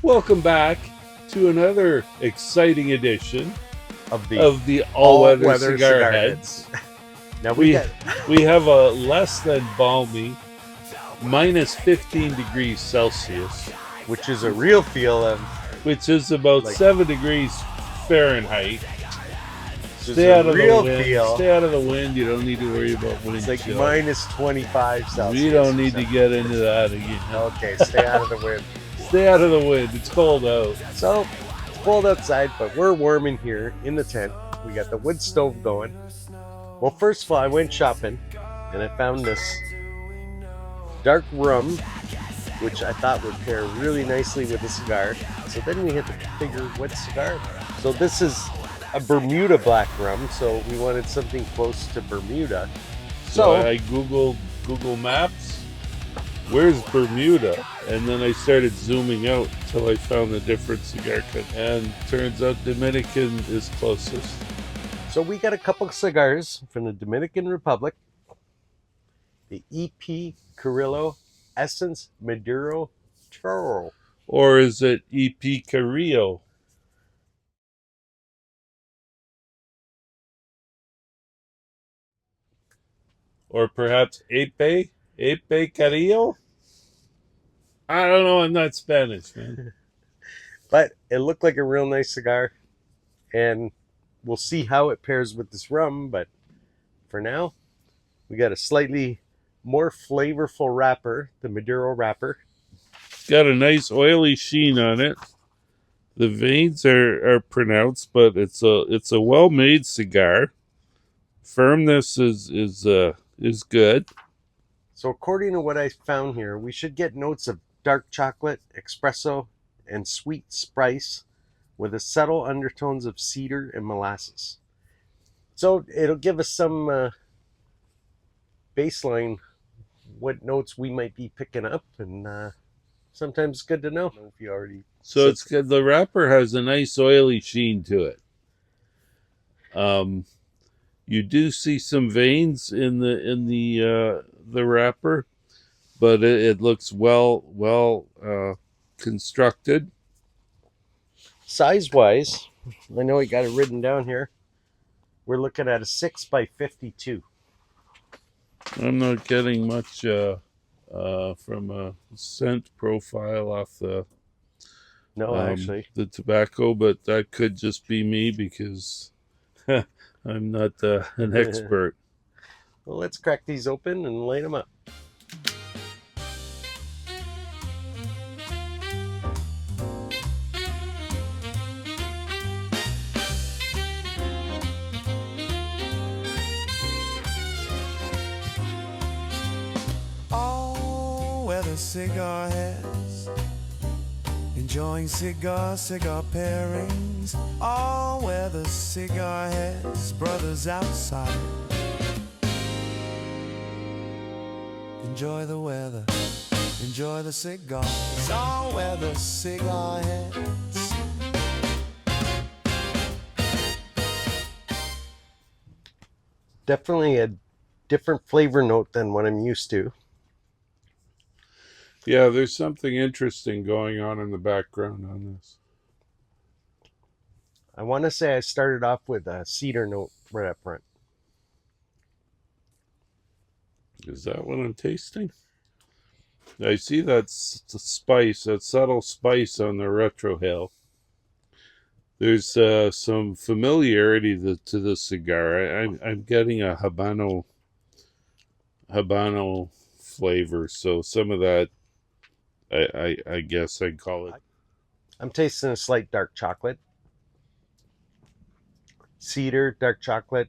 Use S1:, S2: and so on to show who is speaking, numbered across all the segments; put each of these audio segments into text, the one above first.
S1: Welcome back to another exciting edition
S2: of
S1: the all-weather cigar heads.
S2: Now
S1: we have a less than balmy minus 15 degrees Celsius,
S2: which is a real feel of,
S1: which is about 7 degrees Fahrenheit.
S2: Stay out of the wind.
S1: Stay out of the wind. You don't need to worry about wind.
S2: It's like
S1: chill.
S2: minus 25 Celsius.
S1: We don't need to get into that again.
S2: Okay, stay out of the wind.
S1: Stay out of the wind. It's cold out.
S2: So, it's cold outside, but we're warm in here in the tent. We got the wood stove going. Well, first of all, I went shopping, and I found this dark rum, which I thought would pair really nicely with a cigar. So then we had to figure what cigar. So this is a Bermuda black rum, so we wanted something close to Bermuda.
S1: So I googled Google Maps, where's Bermuda? And then I started zooming out until I found a different cigar cut. And turns out Dominican is closest.
S2: So we got a couple of cigars from the Dominican Republic. The EP Carrillo Essence Maduro Robusto.
S1: Or is it EP Carrillo? Or perhaps Epe Carrillo? I don't know, I'm not Spanish, man.
S2: But it looked like a real nice cigar. And we'll see how it pairs with this rum. But for now, we got a slightly more flavorful wrapper, the Maduro wrapper.
S1: It's got a nice oily sheen on it. The veins are pronounced, but it's a well-made cigar. Firmness is good.
S2: So according to what I found here, we should get notes of dark chocolate, espresso, and sweet spice with a subtle undertones of cedar and molasses. So it'll give us some baseline what notes we might be picking up, and sometimes it's good to know if you already.
S1: So it's good. The wrapper has a nice oily sheen to it. You do see some veins in the wrapper, but it looks well constructed.
S2: Size-wise, I know we got it written down here. We're looking at a 6 by 52.
S1: I'm not getting much from a scent profile off the
S2: actually
S1: the tobacco, but that could just be me because I'm not an expert.
S2: Well, let's crack these open and light them up.
S3: Cigar heads, enjoying cigar pairings, all weather cigar heads, brothers outside. Enjoy the weather, enjoy the cigars, all weather cigar heads.
S2: Definitely a different flavor note than what I'm used to.
S1: Yeah, there's something interesting going on in the background on this.
S2: I want to say I started off with a cedar note right up front.
S1: Is that what I'm tasting? I see that spice, that subtle spice on the retrohale. There's some familiarity to the cigar. I'm getting a Habano flavor, so some of that I guess I'd call it.
S2: I'm tasting a slight dark chocolate. Cedar, dark chocolate.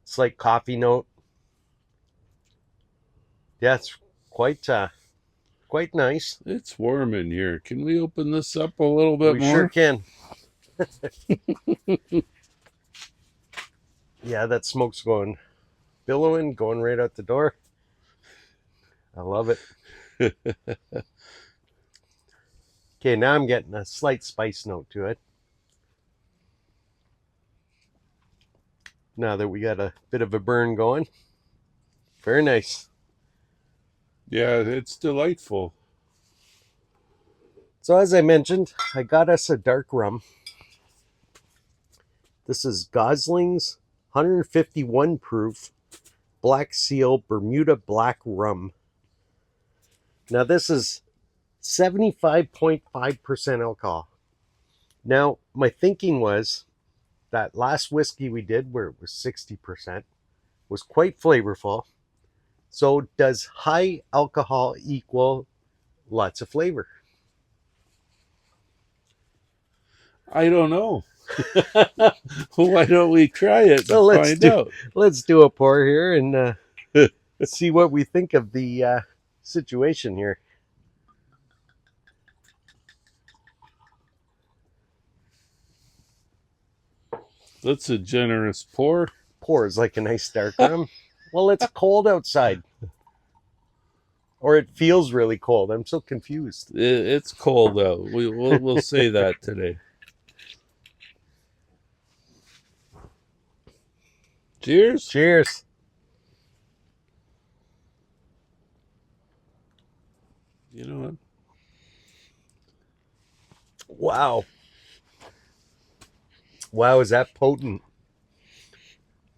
S2: Slight coffee note. Yeah, it's quite nice.
S1: It's warm in here. Can we open this up a little bit more?
S2: We sure can. Yeah, that smoke's billowing, going right out the door. I love it. Okay, now I'm getting a slight spice note to it. Now that we got a bit of a burn going. Very nice.
S1: Yeah, it's delightful.
S2: So as I mentioned, I got us a dark rum. This is Gosling's 151 proof Black Seal Bermuda Black Rum. Now this is 75.5% alcohol. Now my thinking was that last whiskey we did, where it was 60%, was quite flavorful. So does high alcohol equal lots of flavor?
S1: I don't know. Why don't we try it
S2: So
S1: and find out?
S2: let's do a pour here and see what we think of the situation here.
S1: That's a generous pour.
S2: Pours like a nice dark rum. Well, it's cold outside. Or it feels really cold. I'm so confused.
S1: It's cold out. We'll say that today. Cheers.
S2: Cheers.
S1: You know what?
S2: Wow. Wow, is that potent?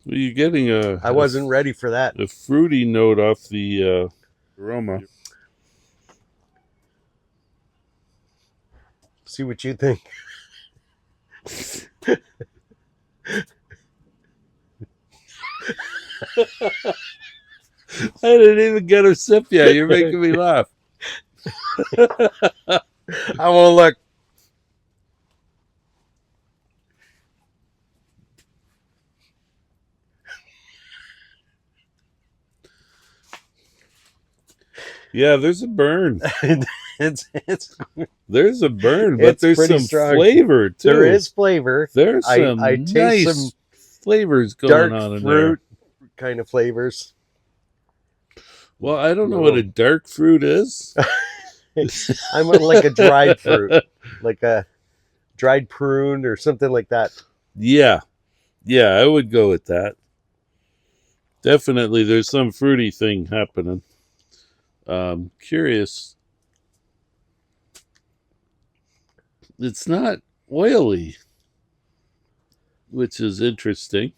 S1: Well, you're getting
S2: I wasn't ready for that.
S1: a fruity note off the aroma.
S2: See what you think.
S1: I didn't even get a sip yet. You're making me laugh.
S2: I won't look.
S1: Yeah, there's a burn.
S2: it's
S1: There's a burn, but
S2: It's
S1: there's
S2: pretty
S1: some
S2: strong.
S1: flavor too.
S2: There is flavor.
S1: There's some
S2: I taste
S1: nice
S2: some
S1: flavors
S2: dark
S1: going on in
S2: fruit
S1: there.
S2: kind of flavors.
S1: Well, I don't know what a dark fruit is.
S2: I'm like a dried fruit, like a dried prune or something like that.
S1: Yeah, I would go with that. Definitely, there's some fruity thing happening. Curious. It's not oily, which is interesting.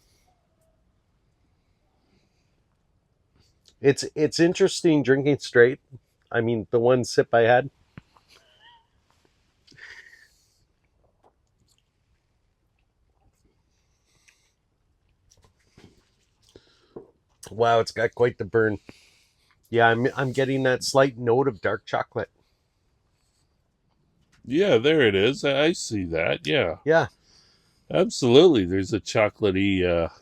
S2: It's interesting drinking straight. I mean, the one sip I had. Wow, it's got quite the burn. Yeah, I'm getting that slight note of dark chocolate.
S1: Yeah, there it is. I see that. Yeah,
S2: Yeah,
S1: absolutely. There's a chocolatey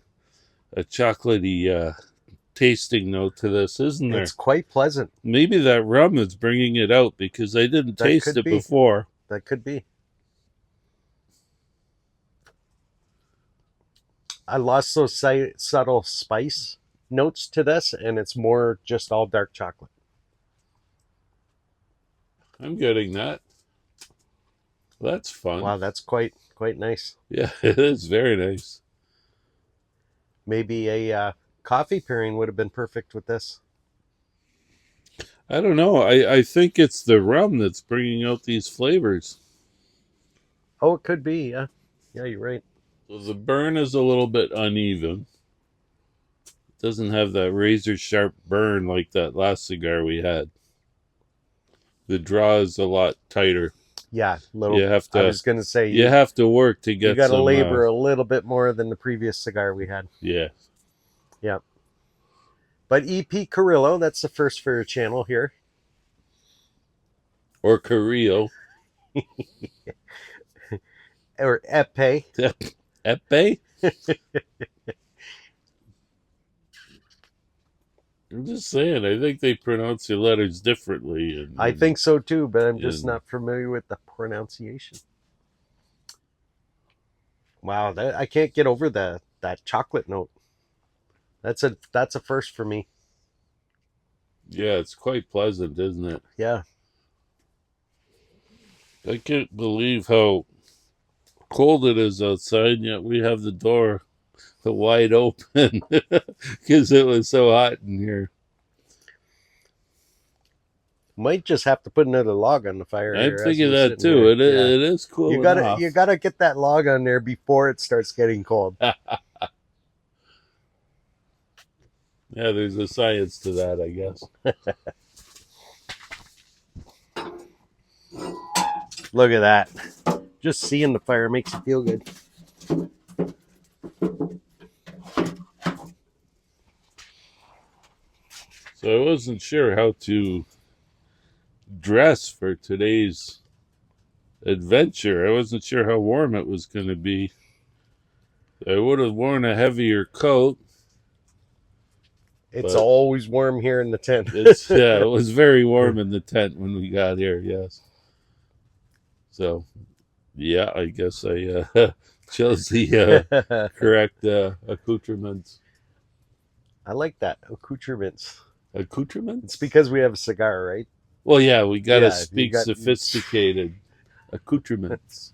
S1: tasting note to this, isn't there?
S2: it's quite pleasant.
S1: Maybe that rum is bringing it out because I didn't
S2: That
S1: taste
S2: could
S1: it
S2: be.
S1: before.
S2: That could be. I lost those subtle spice notes to this, and it's more just all dark chocolate.
S1: I'm getting that. That's fun.
S2: Wow, that's quite nice.
S1: Yeah, it is very nice.
S2: Maybe a coffee pairing would have been perfect with this.
S1: I don't know. I think it's the rum that's bringing out these flavors.
S2: Oh, it could be. Yeah, you're right.
S1: So the burn is a little bit uneven. It doesn't have that razor sharp burn like that last cigar we had. The draw is a lot tighter.
S2: Yeah, little.
S1: You have to.
S2: I was gonna say
S1: You have to work to get.
S2: you got to
S1: some,
S2: labor a little bit more than the previous cigar we had.
S1: Yeah.
S2: Yeah. But EP Carrillo, that's the first for your channel here.
S1: Or Carrillo.
S2: Or Epe.
S1: Epe? I'm just saying, I think they pronounce the letters differently.
S2: I think so too, but I'm just
S1: Yeah.
S2: not familiar with the pronunciation. Wow, I can't get over that chocolate note. That's a first for me.
S1: Yeah, it's quite pleasant, isn't it?
S2: Yeah.
S1: I can't believe how cold it is outside, yet we have the door wide open because it was so hot in here.
S2: Might just have to put another log on the fire.
S1: I'm
S2: here as
S1: thinking
S2: we're
S1: that
S2: sitting
S1: too.
S2: here.
S1: It is cool
S2: You
S1: enough.
S2: gotta get that log on there before it starts getting cold.
S1: Yeah, there's a science to that, I guess.
S2: Look at that. Just seeing the fire makes you feel good.
S1: So I wasn't sure how to dress for today's adventure. I wasn't sure how warm it was going to be. I would have worn a heavier coat.
S2: It's
S1: But
S2: always warm here in the tent.
S1: it was very warm in the tent when we got here, yes. So, yeah, I guess I chose the correct accoutrements.
S2: I like that. Accoutrements.
S1: Accoutrements?
S2: It's because we have a cigar, right?
S1: Well, yeah, we got to
S2: Yeah,
S1: speak sophisticated accoutrements.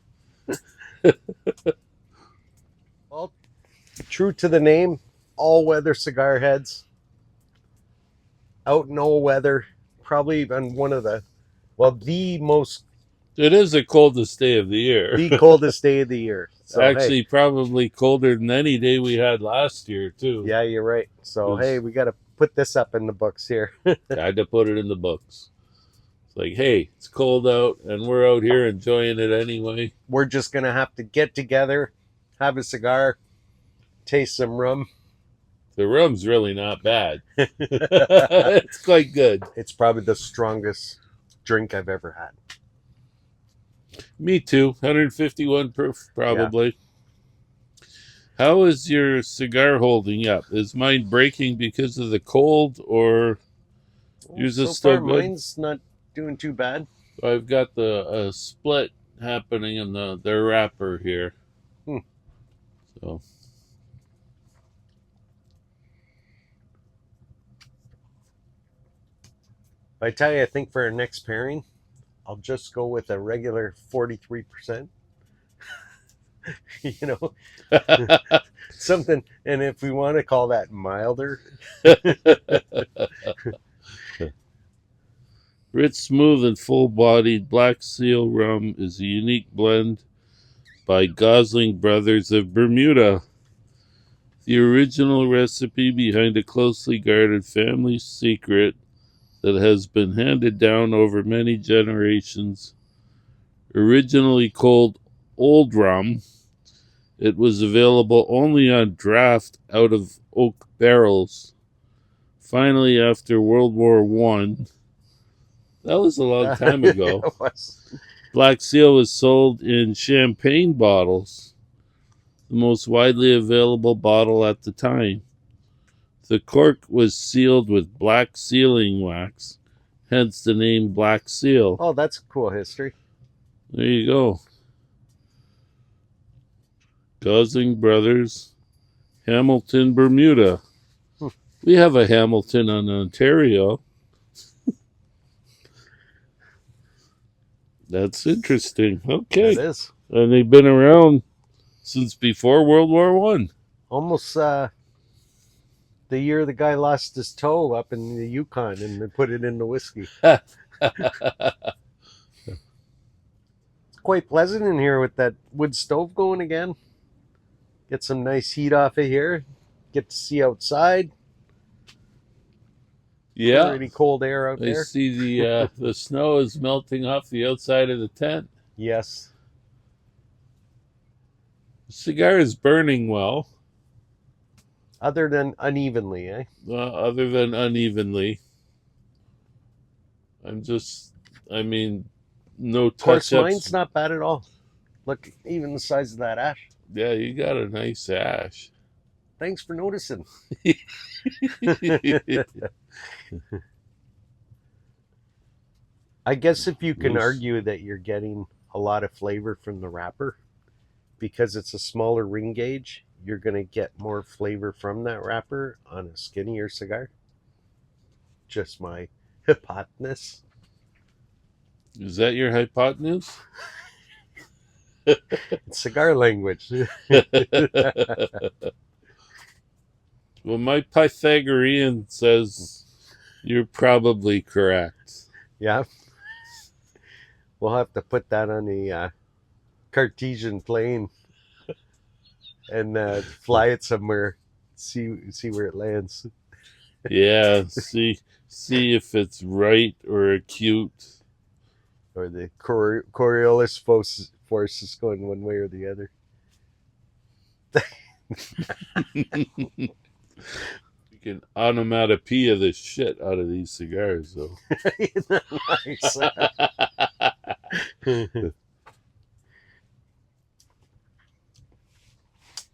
S2: Well, true to the name, all-weather cigar heads. Out in all weather. Probably on one of the most
S1: It is the coldest day of the year.
S2: the coldest day of the year. So,
S1: Actually,
S2: hey,
S1: probably colder than any day we had last year, too.
S2: yeah, you're right. So, hey, we got to put this up in the books here.
S1: I had to put it in the books. It's like, hey, it's cold out, and we're out here enjoying it anyway.
S2: We're just going to have to get together, have a cigar, taste some rum.
S1: The rum's really not bad. It's quite good.
S2: It's probably the strongest drink I've ever had.
S1: Me too. 151 proof, probably. Yeah. How is your cigar holding up? Is mine breaking because of the cold, or is it still good?
S2: Mine's not doing too bad.
S1: I've got the split happening in the wrapper here. So.
S2: I tell you, I think for our next pairing, I'll just go with a regular 43%. You know, something. And if we want to call that milder.
S1: Rich, smooth, and full-bodied Black Seal Rum is a unique blend by Gosling Brothers of Bermuda. The original recipe behind a closely guarded family secret that has been handed down over many generations. Originally called Old Rum, it was available only on draft out of oak barrels. Finally, after World War I, that was a long time ago, Black Seal was sold in champagne bottles, the most widely available bottle at the time. The cork was sealed with black sealing wax, hence the name Black Seal.
S2: Oh, that's a cool history.
S1: There you go. Gosling Brothers, Hamilton, Bermuda. We have a Hamilton in Ontario. That's interesting. Okay.
S2: It is.
S1: And they've been around since before World War I.
S2: Almost the year the guy lost his toe up in the Yukon and they put it in the whiskey. It's quite pleasant in here with that wood stove going again. Get some nice heat off of here. Get to see outside.
S1: Yeah.
S2: Pretty cold air out there.
S1: I see the snow is melting off the outside of the tent.
S2: Yes.
S1: The cigar is burning well.
S2: Other than unevenly, eh?
S1: Other than unevenly. No touch-ups.
S2: Of course, mine's not bad at all. Look, even the size of that ash.
S1: Yeah, you got a nice ash.
S2: Thanks for noticing. I guess if you can argue that you're getting a lot of flavor from the wrapper, because it's a smaller ring gauge, you're going to get more flavor from that wrapper on a skinnier cigar. Just my hypothesis.
S1: Is that your hypotenuse?
S2: It's cigar language.
S1: Well, my Pythagorean says you're probably correct.
S2: Yeah. We'll have to put that on the Cartesian plane and fly it somewhere. See where it lands.
S1: Yeah, see if it's right or acute.
S2: Or the Coriolis force is going one way or the other.
S1: You can onomatopoeia the shit out of these cigars, though.
S2: Nice.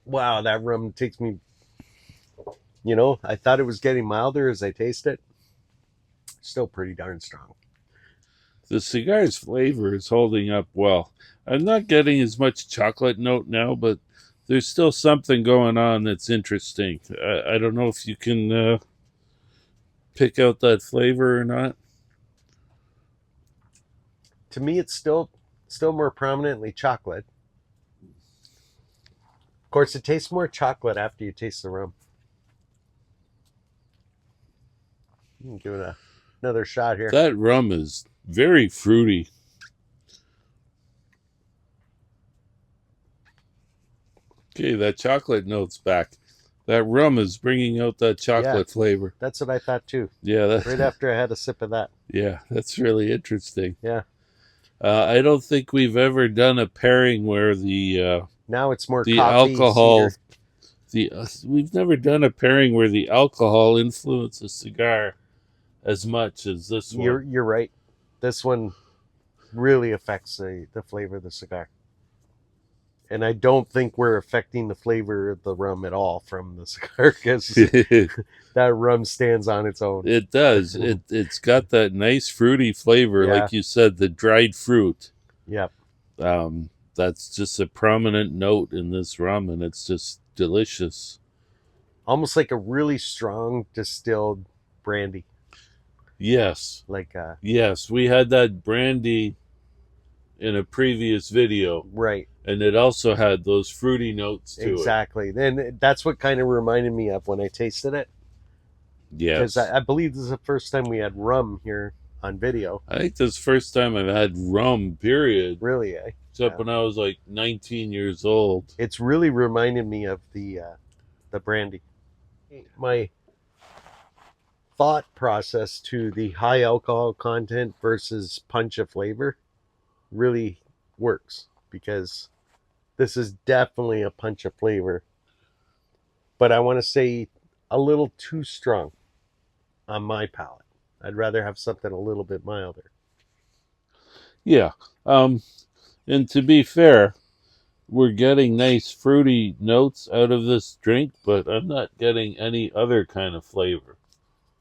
S2: Wow, that rum takes me. I thought it was getting milder as I taste it. Still pretty darn strong.
S1: The cigar's flavor is holding up well. I'm not getting as much chocolate note now, but there's still something going on that's interesting. I don't know if you can pick out that flavor or not.
S2: To me, it's still more prominently chocolate. Of course, it tastes more chocolate after you taste the rum. Give it another shot here.
S1: That rum is very fruity. Okay, that chocolate note's back. That rum is bringing out that chocolate flavor.
S2: That's what I thought too.
S1: Yeah, that's
S2: right after I had a sip of that.
S1: Yeah, that's really interesting.
S2: Yeah.
S1: I don't think we've ever done a pairing where the
S2: now it's more
S1: the
S2: coffee,
S1: alcohol.
S2: cedar.
S1: We've never done a pairing where the alcohol influences a cigar as much as this one.
S2: You're right. This one really affects the flavor of the cigar. And I don't think we're affecting the flavor of the rum at all from the cigar because that rum stands on its own.
S1: It does. It's got that nice fruity flavor, like you said, the dried fruit.
S2: Yep.
S1: That's just a prominent note in this rum, and it's just delicious.
S2: Almost like a really strong distilled brandy.
S1: Yes. Yes, we had that brandy in a previous video.
S2: Right.
S1: And it also had those fruity notes to it.
S2: Exactly. And that's what kind of reminded me of when I tasted it.
S1: Yes.
S2: Because I believe this is the first time we had rum here on video.
S1: I think this is the first time I've had rum, period.
S2: Really, eh?
S1: Except when I was like 19 years old.
S2: It's really reminded me of the brandy. My thought process to the high alcohol content versus punch of flavor really works because this is definitely a punch of flavor, but I want to say a little too strong on my palate. I'd rather have something a little bit milder.
S1: Yeah. And to be fair, we're getting nice fruity notes out of this drink, but I'm not getting any other kind of flavor.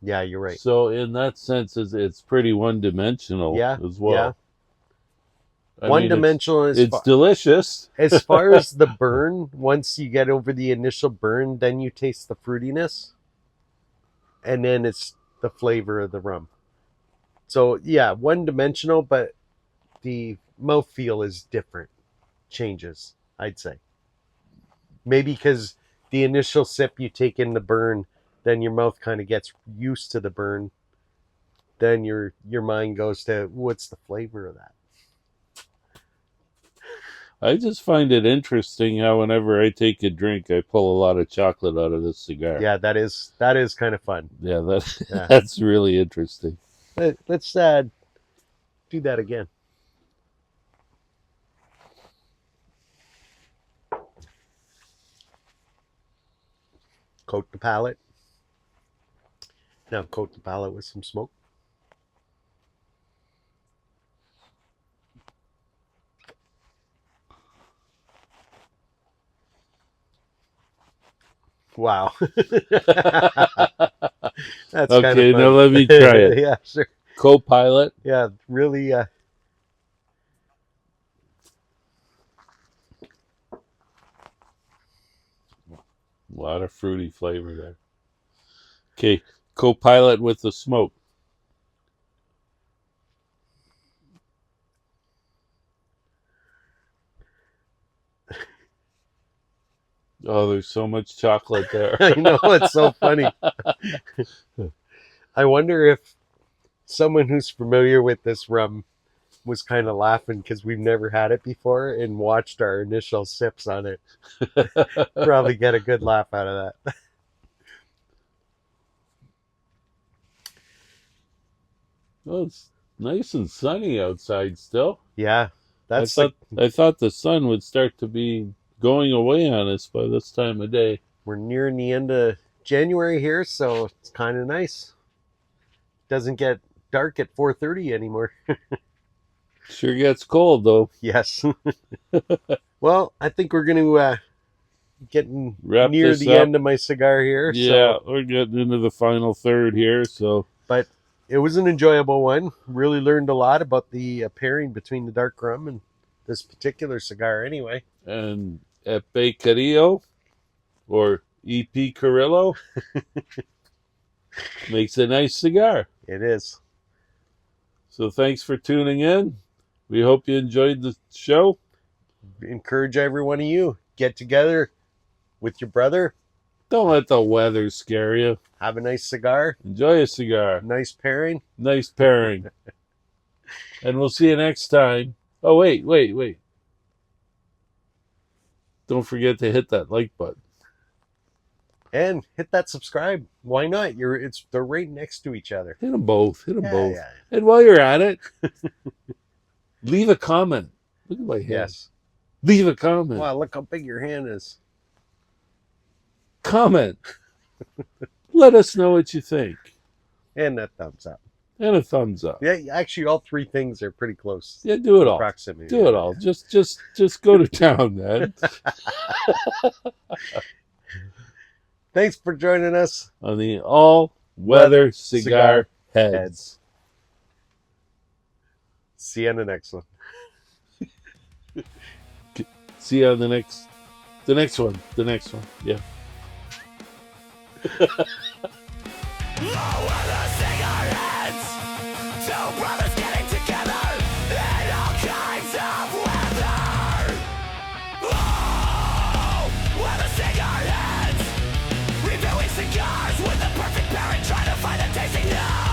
S2: Yeah, you're right.
S1: So in that sense, it's pretty one-dimensional as well.
S2: Yeah. One-dimensional.
S1: It's delicious.
S2: As far as the burn, once you get over the initial burn, then you taste the fruitiness, and then it's the flavor of the rum. So yeah, one-dimensional, but the mouthfeel is different. Changes, I'd say. Maybe because the initial sip you take in the burn, then your mouth kind of gets used to the burn. Then your mind goes to, what's the flavor of that?
S1: I just find it interesting how whenever I take a drink, I pull a lot of chocolate out of this cigar.
S2: Yeah, that is kind of fun.
S1: Yeah, that's really interesting.
S2: Let's do that again. Coat the palate. Now coat the palate with some smoke. Wow. That's
S1: okay,
S2: kind of
S1: now let me try it.
S2: Yeah, sure.
S1: Co-pilot.
S2: Yeah, really. A
S1: lot of fruity flavor there. Okay, co-pilot with the smoke. Oh, there's so much chocolate there.
S2: I know, it's so funny. I wonder if someone who's familiar with this rum was kind of laughing because we've never had it before and watched our initial sips on it. Probably get a good laugh out of that.
S1: Well, it's nice and sunny outside still.
S2: Yeah, that's
S1: I thought the sun would start to be going away on us by this time of day.
S2: we're nearing the end of January here, so it's kind of nice. Doesn't get dark at 4:30 anymore.
S1: Sure gets cold though.
S2: Yes. Well, I think we're going to getting
S1: Wrap
S2: near
S1: this
S2: the
S1: up.
S2: end of my cigar here.
S1: Yeah,
S2: So,
S1: we're getting into the final third here, so
S2: but it was an enjoyable one. Really learned a lot about the pairing between the dark rum and this particular cigar anyway.
S1: and Epe Carrillo or EP Carrillo makes a nice cigar.
S2: It is.
S1: So thanks for tuning in. We hope you enjoyed the show.
S2: Encourage every one of you, get together with your brother,
S1: Don't let the weather scare you.
S2: have a nice cigar,
S1: Enjoy a cigar.
S2: nice pairing.
S1: Nice pairing. And we'll see you next time. Oh, wait. Don't forget to hit that like button.
S2: And hit that subscribe. Why not? They're right next to each other.
S1: Hit them both. Hit them
S2: Yeah,
S1: both.
S2: yeah.
S1: And while you're at it, leave a comment. Look at my hand.
S2: Yes.
S1: Leave a comment.
S2: Wow, look how big your hand is.
S1: Comment. Let us know what you think.
S2: And that thumbs up.
S1: And a thumbs up.
S2: Yeah, actually all three things are pretty close.
S1: Yeah, do it all.
S2: Proximity.
S1: Do it all. Just go to town, man.
S2: Thanks for joining us.
S1: On the all-weather cigar heads.
S2: Heads. See you on the next one.
S1: See you on the next one. Yeah.
S3: Low-weather cigarettes. Two brothers getting together in all kinds of weather. Low-weather cigarettes. Reviewing cigars with the perfect pairing, trying to find a tasting note.